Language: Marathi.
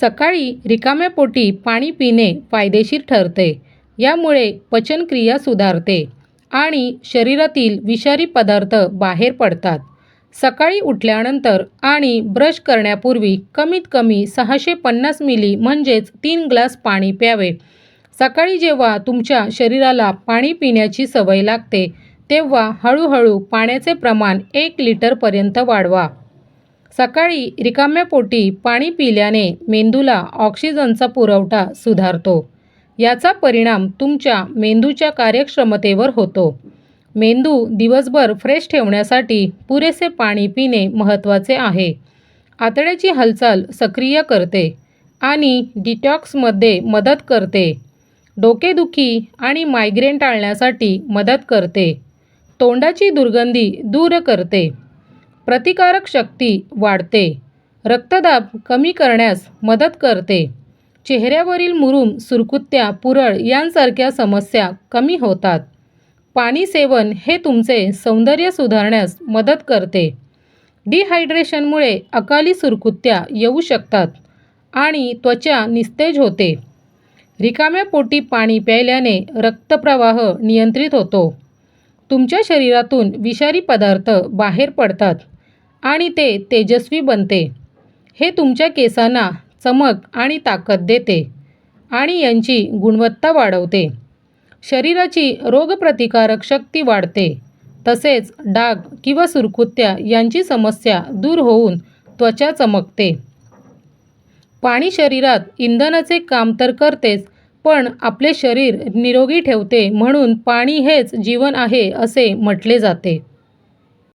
सकाळी रिकाम्या पोटी पाणी पिणे फायदेशीर ठरते. यामुळे पचनक्रिया सुधारते आणि शरीरातील विषारी पदार्थ बाहेर पडतात. सकाळी उठल्यानंतर आणि ब्रश करण्यापूर्वी कमीत कमी 650 मिली म्हणजेच 3 ग्लास पाणी प्यावे. सकाळी जेव्हा तुमच्या शरीराला पाणी पिण्याची सवय लागते, तेव्हा हळूहळू पाण्याचे प्रमाण 1 लिटरपर्यंत वाढवा. सकाळी रिकाम्या पोटी पाणी पिल्याने मेंदूला ऑक्सिजनचा पुरवठा सुधारतो. याचा परिणाम तुमच्या मेंदूच्या कार्यक्षमतेवर होतो. मेंदू दिवसभर फ्रेश ठेवण्यासाठी पुरेसे पाणी पिणे महत्त्वाचे आहे. आतड्याची हालचाल सक्रिय करते आणि डिटॉक्समध्ये मदत करते. डोकेदुखी आणि मायग्रेन टाळण्यासाठी मदत करते. तोंडाची दुर्गंधी दूर करते. प्रतिकारक शक्ती वाढते. रक्तदाब कमी करण्यास मदत करते. चेहऱ्यावरील मुरूम, सुरकुत्या, पुरळ यांसारख्या समस्या कमी होतात. पाणी सेवन हे तुमचे सौंदर्य सुधारण्यास मदत करते. डिहायड्रेशनमुळे अकाली सुरकुत्या येऊ शकतात आणि त्वचा निस्तेज होते. रिकाम्या पोटी पाणी प्यायल्याने रक्तप्रवाह नियंत्रित होतो. तुमच्या शरीरातून विषारी पदार्थ बाहेर पडतात आणि ते तेजस्वी बनते. हे तुमच्या केसांना चमक आणि ताकद देते आणि यांची गुणवत्ता वाढवते. शरीराची रोगप्रतिकारक शक्ती वाढते. तसेच डाग किंवा सुरकुत्या यांची समस्या दूर होऊन त्वचा चमकते. पाणी शरीरात इंधनाचे काम तर करतेच, पण आपले शरीर निरोगी ठेवते. म्हणून पाणी हेच जीवन आहे असे म्हटले जाते.